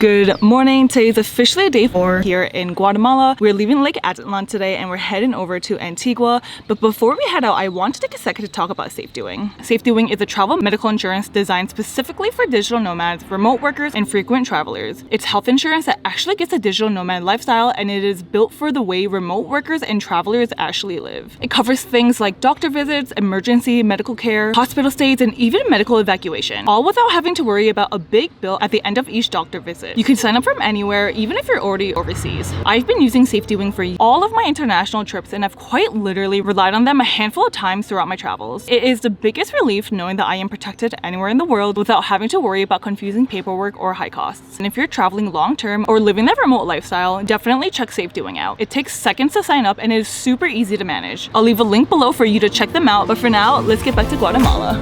Good morning. Today is officially day 4 here in Guatemala. We're leaving Lake Acatenango today and we're heading over to Antigua. But before we head out, I want to take a second to talk about SafeDoing. SafeDoing is a travel medical insurance designed specifically for digital nomads, remote workers, and frequent travelers. It's health insurance that actually gets a digital nomad lifestyle, and it is built for the way remote workers and travelers actually live. It covers things like doctor visits, emergency medical care, hospital stays, and even medical evacuation, all without having to worry about a big bill at the end of each doctor visit. You can sign up from anywhere, even if you're already overseas. I've been using SafeDoing for all of my international trips, and I've quite literally relied on them a handful of times throughout my travels. It is the biggest relief knowing that I am protected anywhere in the world without having to worry about confusing paperwork or high costs. And if you're traveling long-term or living that remote lifestyle, definitely check SafeDoing out. It takes seconds to sign up and it is super easy to manage. I'll leave a link below for you to check them out, but for now, let's get back to Guatemala.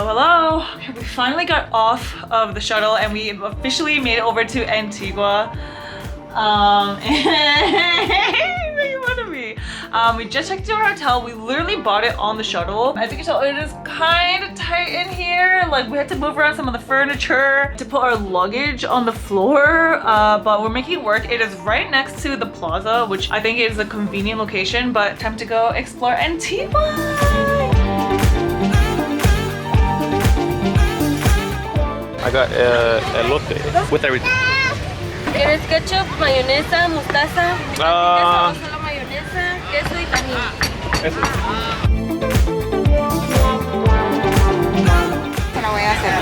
Hello. We finally got off of the shuttle and we officially made it over to Antigua. Making fun of me. We just checked into our hotel. We literally bought it on the shuttle. As you can tell, it is kind of tight in here. Like, we had to move around some of the furniture to put our luggage on the floor, but we're making it work. It is right next to the plaza, which I think is a convenient location, but time to go explore Antigua. I got elote with everything. ¿Quieres ketchup, mayonesa, mostaza? Solo mayonesa, queso y tajín. Eso. Se la voy a hacer.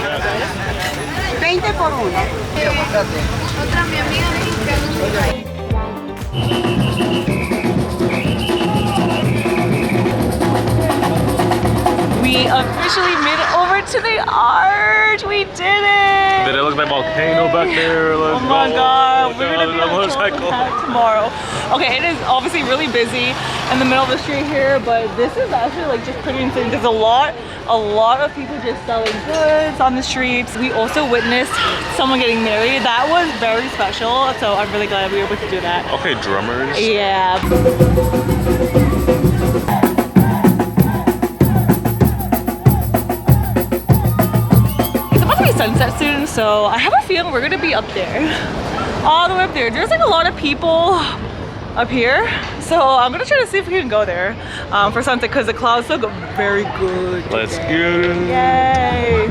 20 por uno. Otra mi amiga me dijo que We officially made it over to the arch. We did it. Did it look like a volcano back there? Oh my god, we're gonna be on that tomorrow. Okay, it is obviously really busy in the middle of the street here, but this is actually like just pretty insane. There's a lot of people just selling goods on the streets. We also witnessed someone getting married. That was very special, so I'm really glad we were able to do that. Okay, drummers. Yeah. Sunset soon, so I have a feeling we're gonna be up there, all the way up there. There's like a lot of people up here, so I'm gonna try to see if we can go there for sunset because the clouds look very good today. Let's get it. Yay!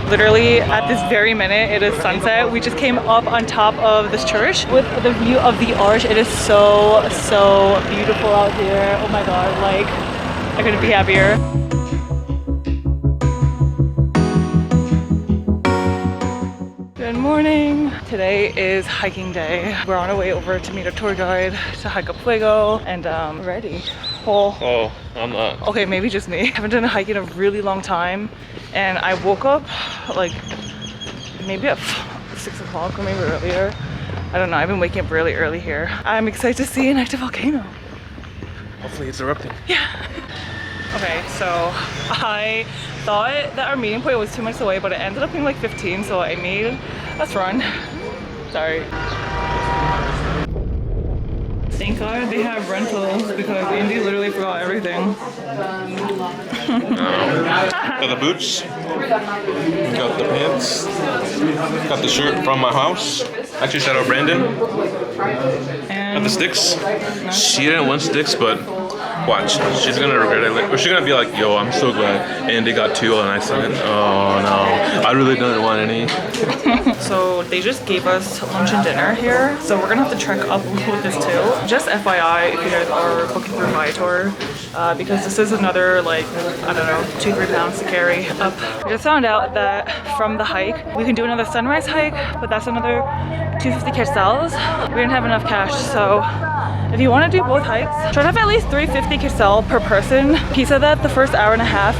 Literally at this very minute it is sunset. We just came up on top of this church with the view of the arch. It is so beautiful out here. Oh my god, like I couldn't be happier. Good morning. Today is hiking day. We're on our way over to meet a tour guide to hike up Fuego, and ready. Oh, I'm not. okay, maybe just me. I haven't done a hike in a really long time, and I woke up like maybe at 6 o'clock or maybe earlier. I don't know. I've been waking up really early here. I'm excited to see an active volcano. Hopefully it's erupting. Yeah. Okay, so I thought that our meeting point was 2 minutes away, but it ended up being like 15, so I made us run. Sorry. Thank God they have rentals because Indy literally forgot everything. Got the boots, got the pants, got the shirt from my house. Actually, shout out Brandon. And got the sticks. She didn't want sticks, but watch, she's gonna regret it. Or she's gonna be like, yo, I'm so glad Andy got 2 and I said, oh no, I really didn't want any. So they just gave us lunch and dinner here, so we're gonna have to trek up with this too. Just FYI, if you guys are booking through Viator, because this is another like, I don't know, 2-3 pounds to carry up. I just found out that from the hike, we can do another sunrise hike, but that's another 250 quetzals. We didn't have enough cash, so if you want to do both hikes, try to have at least 350 quetzal per person. He said that the first hour and a half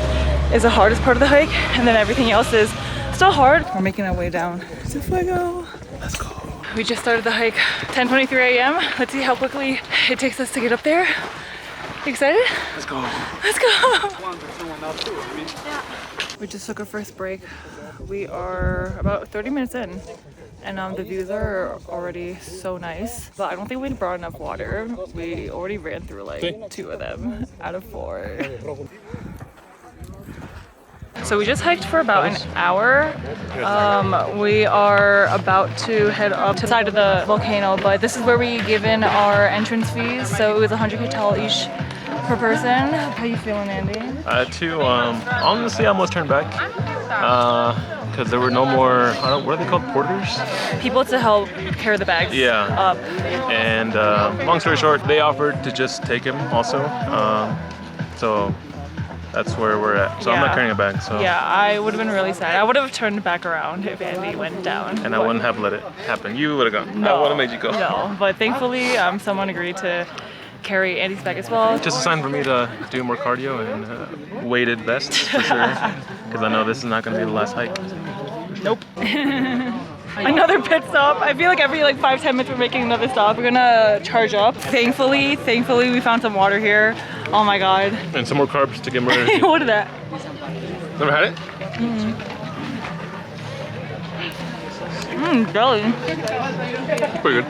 is the hardest part of the hike, and then everything else is still hard. We're making our way down to Fuego. Let's go. We just started the hike 10:23 a.m. Let's see how quickly it takes us to get up there. Excited? Let's go. Let's go. We just took our first break. We are about 30 minutes in. and the views are already so nice, but I don't think we brought enough water. We already ran through like 2 of them out of 4. So we just hiked for about an hour. We are about to head up to the side of the volcano, but this is where we give in our entrance fees. So it was 100 ketal each per person. How you feeling, Andy? Honestly, I almost turned back because there were no more, what are they called, porters? People to help carry the bags up. And long story short, they offered to just take him also. So that's where we're at. So I'm not carrying a bag. So yeah, I would have been really sad. I would have turned back around if Andy went down. And I wouldn't have let it happen. You would have gone. No, I would have made you go. No, but thankfully someone agreed to carry Andy's bag as well. Just a sign for me to do more cardio and weighted vests for sure. Because I know this is not going to be the last hike. Nope. Another pit stop. I feel like every 5-10 minutes we're making another stop. We're gonna charge up. Thankfully we found some water here. Oh my god. And some more carbs to get more energy. What is that? Never had it? Jelly. Pretty good.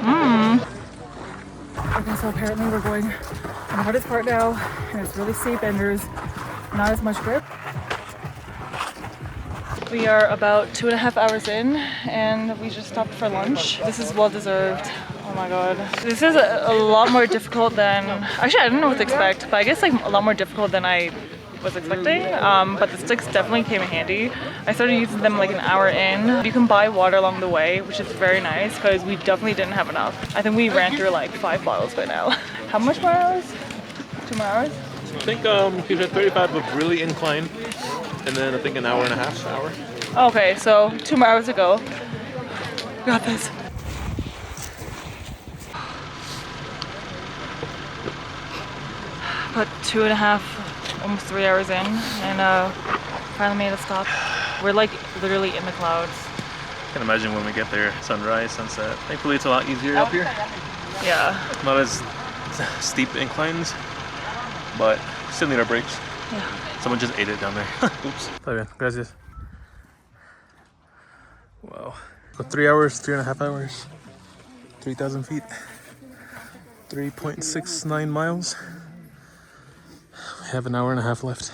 Okay, so apparently we're going on the hardest part now, and it's really steep and there's not as much grip. We are about 2.5 hours in, and we just stopped for lunch. This is well deserved. Oh my god. This is a lot more difficult than, actually I didn't know what to expect, but I guess a lot more difficult than I was expecting. But the sticks definitely came in handy. I started using them an hour in. You can buy water along the way, which is very nice because we definitely didn't have enough. I think we ran through 5 bottles by now. How much more hours? 2 more hours? I think he was at 35 of really inclined, and then I think an hour and a half. Okay, so 2 more hours to go. Got this. About 2.5, almost 3 hours in, and finally made a stop. We're literally in the clouds. I can imagine when we get there, sunrise, sunset. Thankfully it's a lot easier up here. Yeah. Not as steep inclines, but still need our brakes. Yeah. Someone just ate it down there. Oops. Está bien, gracias. Wow. So 3 hours, 3.5 hours, 3,000 feet, 3.69 miles. We have an hour and a half left.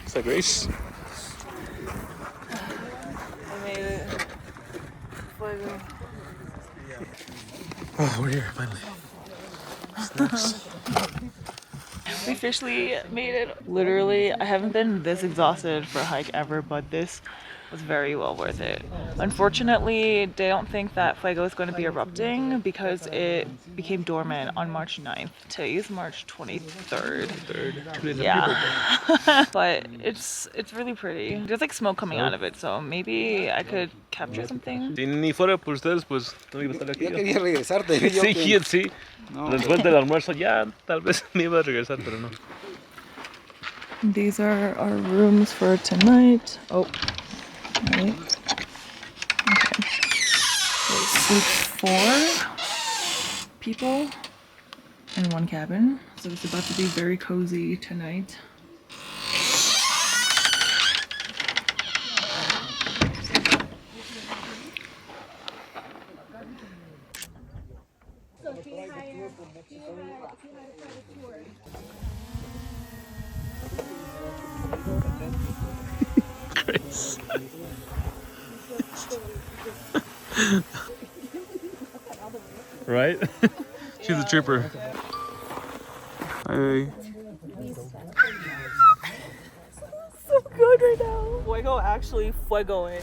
Is that Grace? I made it. Oh, we're here finally. Snaps. We officially made it. Literally, I haven't been this exhausted for a hike ever, but this was very well worth it. Unfortunately, they don't think that Fuego is going to be erupting because it became dormant on March 9th. Today's March 23rd. 2 days Yeah. But it's really pretty. There's smoke coming out of it, so maybe I could capture something. Si ni fuera por ustedes, pues no iba a estar aquí. Yo quería regresarte. Sí, sí. No. Después del almuerzo ya tal vez me iba a regresar, pero no. These are our rooms for tonight. Oh, right. Okay. So it sleeps 4 people in 1 cabin. So it's about to be very cozy tonight. Grace. Right? She's a trooper. Hey. So good right now. Fuego actually fuegoing.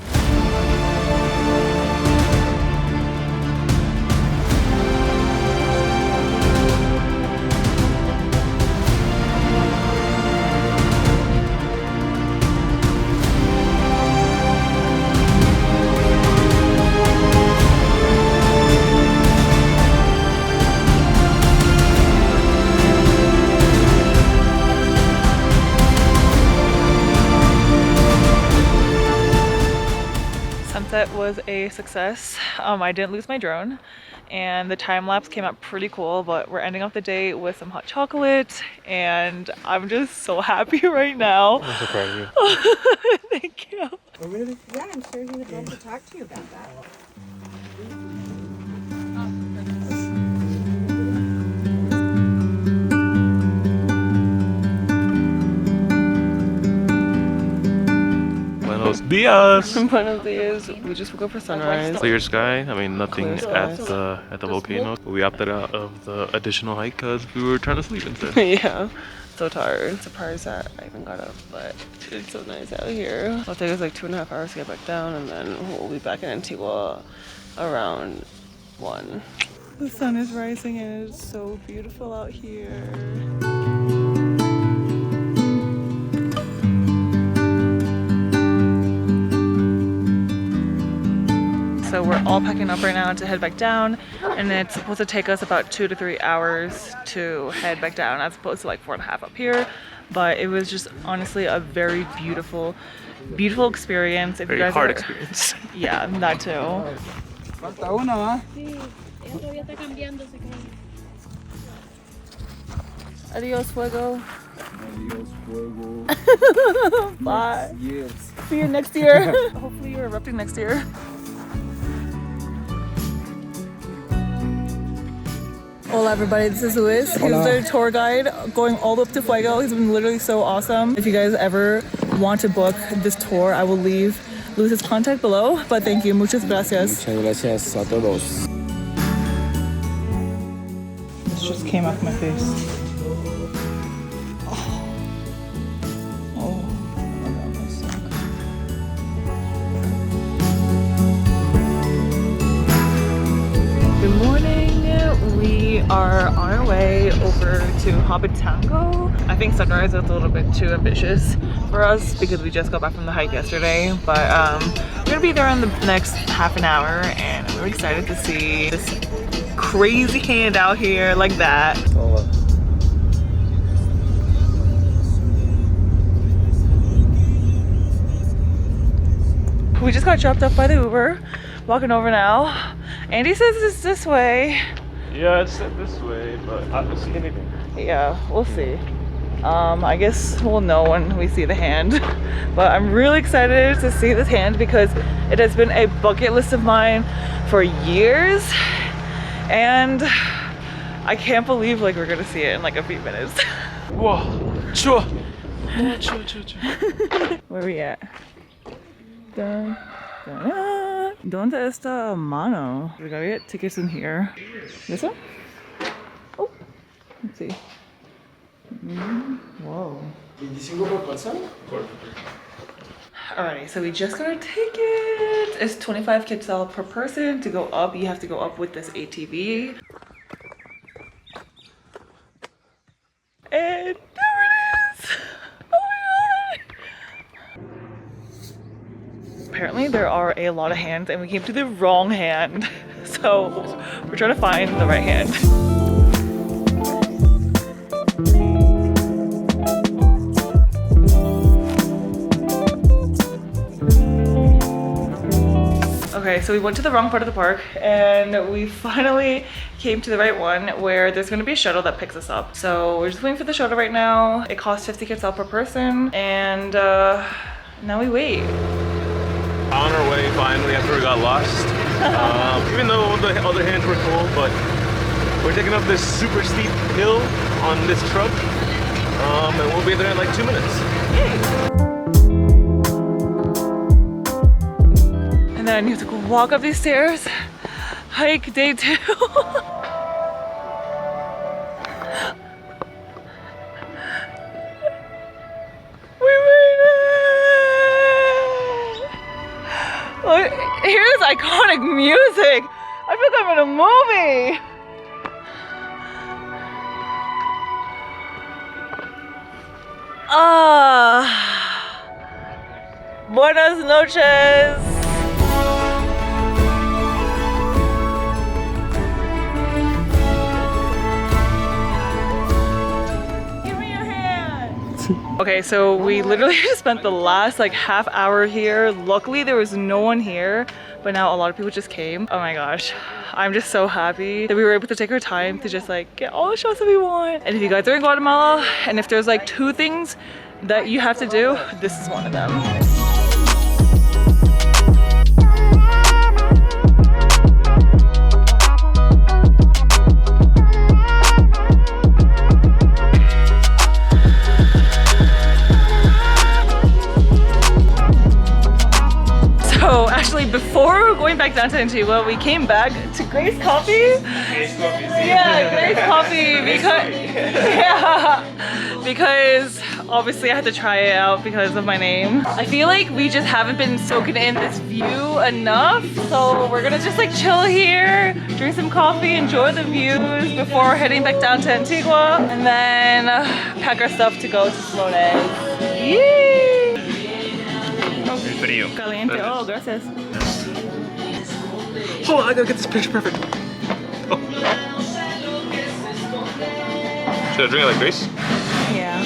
sunset was a success. I didn't lose my drone and the time lapse came out pretty cool, but we're ending off the day with some hot chocolate and I'm just so happy right now. I'm so proud of you. Thank you. Oh, really? Yeah, I'm sure he would love to talk to you about that. Buenos dias. Buenos dias. We just woke up for sunrise. Clear sky. I mean, nothing Clear at skies. the volcano. We opted out of the additional hike because we were trying to sleep instead. Yeah, so tired. Surprised that I even got up, but it's so nice out here. It'll take us like 2.5 hours to get back down, and then we'll be back in Antigua around 1. The sun is rising and it's so beautiful out here. So we're all packing up right now to head back down, and it's supposed to take us about 2 to 3 hours to head back down as opposed to like 4.5 up here. But it was just honestly a very beautiful experience. If Very you guys hard are, experience. Yeah, that too. Falta uno, ¿ah? Sí, ella todavía está cambiándose. Adios, fuego. Adios, fuego. Bye. Yes. See you next year. Hopefully you're erupting next year. Hola everybody, this is Luis. He's the tour guide going all the way up to Fuego. He's been literally so awesome. If you guys ever want to book this tour, I will leave Luis's contact below. But thank you, muchas gracias. Muchas gracias a todos. This just came off my face. Good morning. We are on our way over to Hobbitenango. I think sunrise is a little bit too ambitious for us because we just got back from the hike yesterday. But we're gonna be there in the next half an hour, and I'm really excited to see this crazy hand out here like that. We just got dropped off by the Uber. Walking over now. Andy says it's this way. Yeah, it's this way, but I don't see anything. Yeah, we'll see. I guess we'll know when we see the hand. But I'm really excited to see this hand because it has been a bucket list of mine for years. And I can't believe like we're gonna see it in like a few minutes. Whoa, sure. Where we at? Dun, dun, dun. ¿Dónde está mano? We gotta get tickets in here. This one? Oh, let's see. Whoa. 25 por persona? Alrighty, so we just got our ticket. It's 25 quetzal per person. To go up, you have to go up with this ATV. And there it is! Oh my god! Apparently there are a lot of hands and we came to the wrong hand. So we're trying to find the right hand. Okay, so we went to the wrong part of the park and we finally came to the right one where there's gonna be a shuttle that picks us up. So we're just waiting for the shuttle right now. It costs 50 quetzal per person and now we wait. On our way finally after we got lost. Even though the other hands were cool, but we're taking up this super steep hill on this truck. And we'll be there in like 2 minutes. Yay. And then you have to go walk up these stairs. Hike day 2. We made it! Look, hear this iconic music. I feel like I'm in a movie. Buenas noches. Okay, so we literally just spent the last like half hour here. Luckily there was no one here, but now a lot of people just came. Oh my gosh, I'm just so happy that we were able to take our time to just like get all the shots that we want. And if you guys are in Guatemala and if there's like 2 things that you have to do, this is one of them. So actually before going back down to Antigua, we came back to Grace Coffee. Yeah, Grace Coffee because obviously I had to try it out because of my name. I feel like we just haven't been soaking in this view enough, so we're gonna just like chill here, drink some coffee, enjoy the views before heading back down to Antigua, and then pack our stuff to go to Flores. Yay! Caliente. Oh, gracias. Oh, I gotta get this picture perfect. Oh. Should I drink it like Grace? Yeah.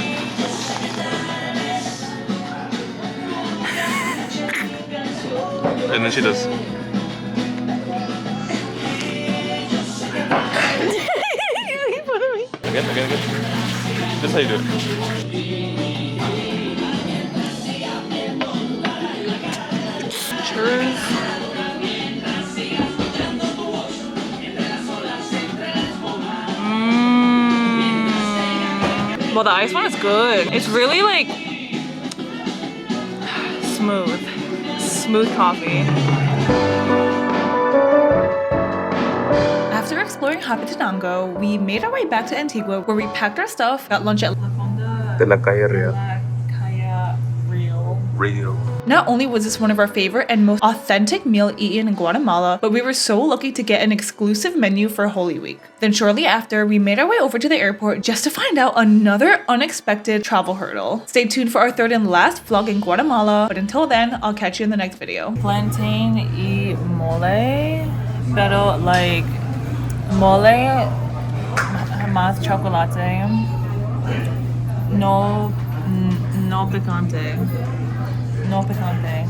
And then she does. Again. This is how you do it. Cheers. Well, the ice one is good. It's really like smooth coffee. After exploring Hobbitenango, we made our way back to Antigua where we packed our stuff, got lunch at La Fonda De la Calle Real. Rio. Not only was this one of our favorite and most authentic meal eaten in Guatemala, but we were so lucky to get an exclusive menu for Holy Week. Then shortly after, we made our way over to the airport just to find out another unexpected travel hurdle. Stay tuned for our 3rd and last vlog in Guatemala, but until then, I'll catch you in the next video. Plantain y mole, pero like mole más chocolate, no picante. No picante.